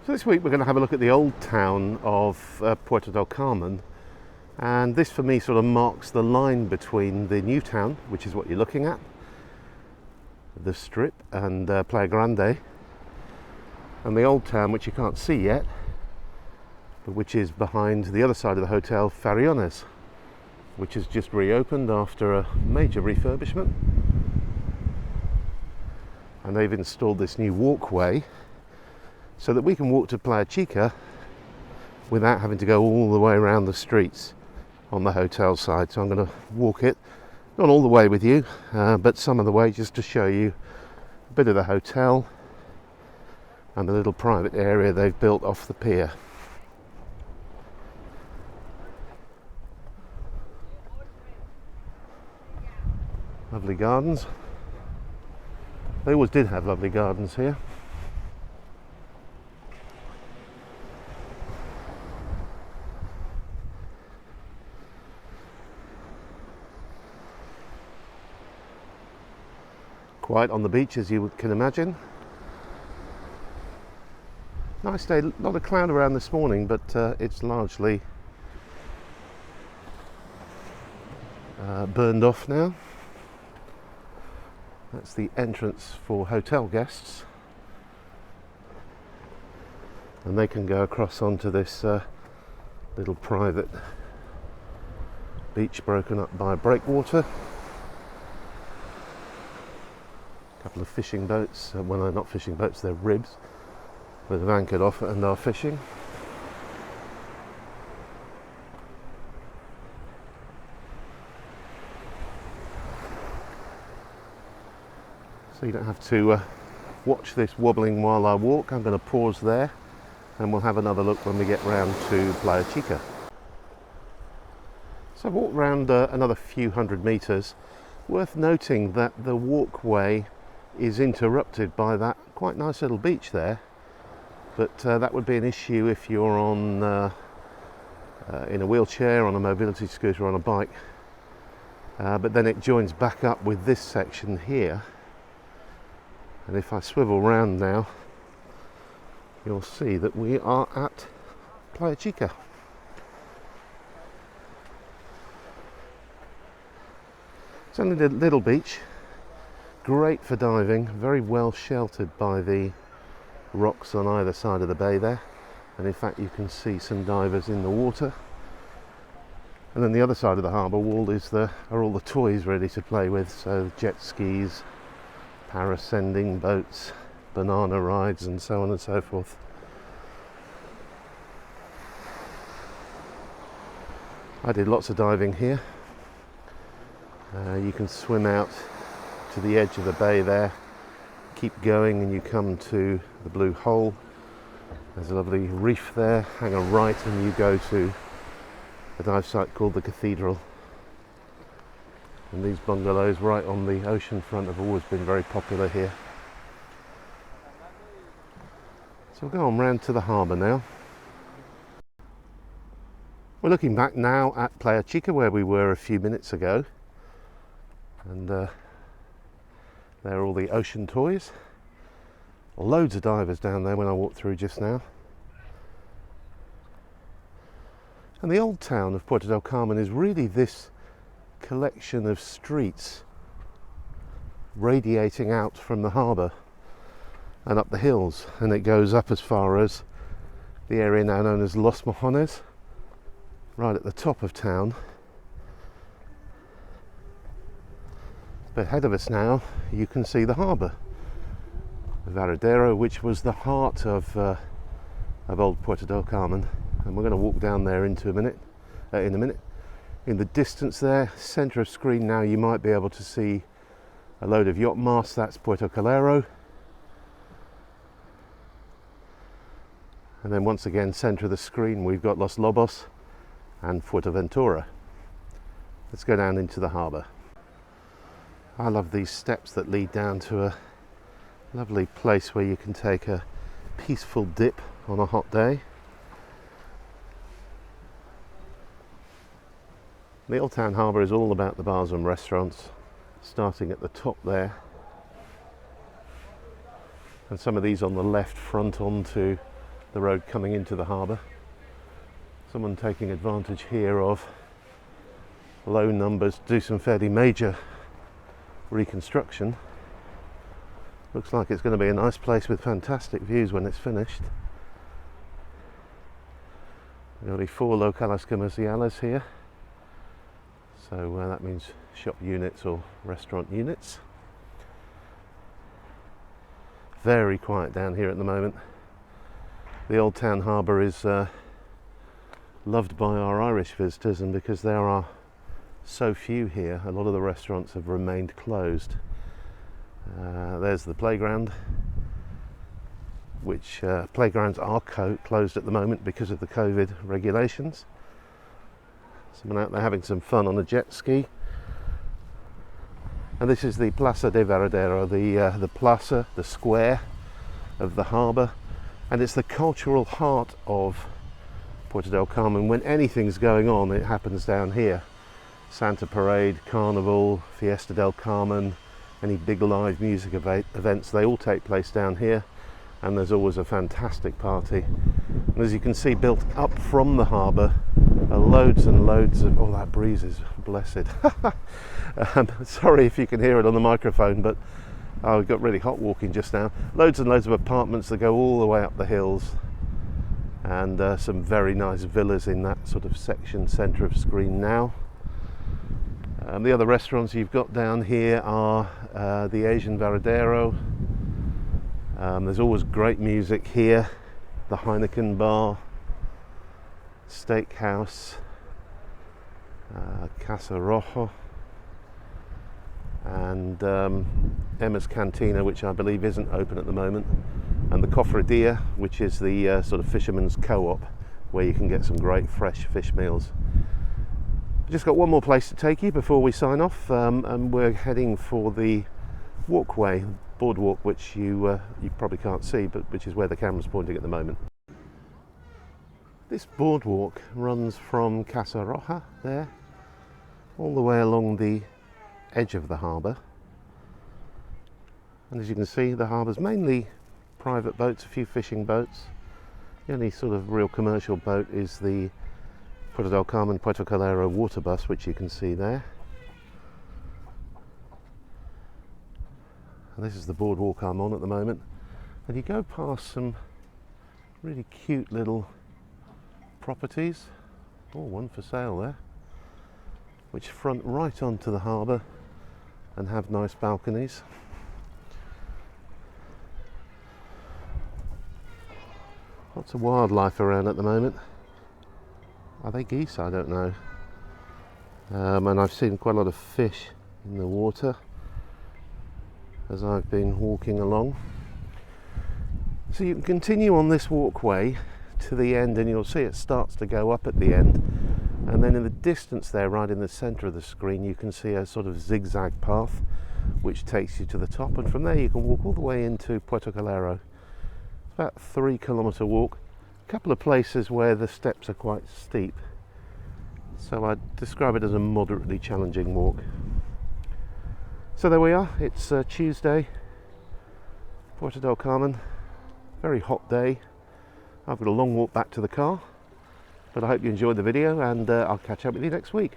So this week we're going to have a look at the old town of Puerto del Carmen, and this for me sort of marks the line between the new town, which is what you're looking at, the Strip and Playa Grande, and the old town, which you can't see yet, but which is behind the other side of the hotel, Farallones, which has just reopened after a major refurbishment. And they've installed this new walkway so that we can walk to Playa Chica without having to go all the way around the streets on the hotel side. So I'm going to walk it, not all the way with you, but some of the way, just to show you a bit of the hotel and the little private area they've built off the pier. Lovely gardens. They always did have lovely gardens here. Quiet on the beach, as you can imagine. Nice day, not a cloud around this morning, but it's largely burned off now. That's the entrance for hotel guests, and they can go across onto this little private beach broken up by breakwater. A couple of fishing boats, well, they're not fishing boats, they're ribs, that have anchored off and are fishing. So you don't have to watch this wobbling while I walk. I'm going to pause there and we'll have another look when we get round to Playa Chica. So I've walked around another few hundred metres. Worth noting that the walkway is interrupted by that quite nice little beach there, but that would be an issue if you're on in a wheelchair, on a mobility scooter, on a bike, but then it joins back up with this section here, and if I swivel round now you'll see that we are at Playa Chica. It's only a little beach, great for diving, very well sheltered by the rocks on either side of the bay there, and in fact you can see some divers in the water. And then the other side of the harbour wall are all the toys ready to play with, so jet skis, parascending boats, banana rides and so on and so forth. I did lots of diving here. You can swim out to the edge of the bay there, keep going and you come to the blue hole. There's a lovely reef there, hang a right and you go to a dive site called the Cathedral. And these bungalows right on the ocean front have always been very popular here. So we'll go on round to the harbour now. We're looking back now at Playa Chica, where we were a few minutes ago, and there are all the ocean toys. Loads of divers down there when I walked through just now. And the old town of Puerto del Carmen is really this collection of streets radiating out from the harbour and up the hills, and it goes up as far as the area now known as Los Mojones, right at the top of town. But ahead of us now you can see the harbour, Varadero, which was the heart of old Puerto del Carmen, and we're going to walk down there in a minute. In the distance there, centre of screen now, you might be able to see a load of yacht masts. That's Puerto Calero. And then once again, centre of the screen, we've got Los Lobos and Fuerteventura. Let's go down into the harbour. I love these steps that lead down to a lovely place where you can take a peaceful dip on a hot day. The Old Town Harbour is all about the bars and restaurants, starting at the top there, and some of these on the left front onto the road coming into the harbour. Someone taking advantage here of low numbers to do some fairly major reconstruction. Looks like it's going to be a nice place with fantastic views when it's finished. There will be 4 locales comerciales here, so that means shop units or restaurant units. Very quiet down here at the moment. The Old Town Harbour is loved by our Irish visitors, and because there are so few here, a lot of the restaurants have remained closed. There's the playground, which playgrounds are closed at the moment because of the COVID regulations. Someone out there having some fun on a jet ski. And this is the Plaza De Varadero, the plaza, the square of the harbour, and it's the cultural heart of Puerto del Carmen. When anything's going on, it happens down here. Santa Parade, Carnival, Fiesta del Carmen, any big live music events, they all take place down here, and there's always a fantastic party. And as you can see, built up from the harbour are loads and loads of, oh, that breeze is blessed. Sorry if you can hear it on the microphone, but we got really hot walking just now. Loads and loads of apartments that go all the way up the hills, and some very nice villas in that sort of section centre of screen now. The other restaurants you've got down here are the Asian Varadero. There's always great music here. The Heineken Bar, Steakhouse, Casa Rojo, and Emma's Cantina, which I believe isn't open at the moment, and the Cofradia, which is the sort of fisherman's co-op where you can get some great fresh fish meals. Just got one more place to take you before we sign off, and we're heading for the Walkway Boardwalk, which you probably can't see, but which is where the camera's pointing at the moment. This boardwalk runs from Casa Roja there, all the way along the edge of the harbour. And as you can see, the harbour's mainly private boats, a few fishing boats. The only sort of real commercial boat is the Puerto del Carmen Puerto Calero water bus, which you can see there. And this is the boardwalk I'm on at the moment, and you go past some really cute little properties. Oh, one for sale there, which front right onto the harbour and have nice balconies. Lots of wildlife around at the moment. Are they geese? I don't know. And I've seen quite a lot of fish in the water as I've been walking along. So you can continue on this walkway to the end, and you'll see it starts to go up at the end, and then in the distance there, right in the centre of the screen, you can see a sort of zigzag path which takes you to the top, and from there you can walk all the way into Puerto Calero. It's about a 3-kilometre walk. A couple of places where the steps are quite steep, so I'd describe it as a moderately challenging walk. So there we are, it's Tuesday, Puerto del Carmen, very hot day. I've got a long walk back to the car, but I hope you enjoyed the video, and I'll catch up with you next week.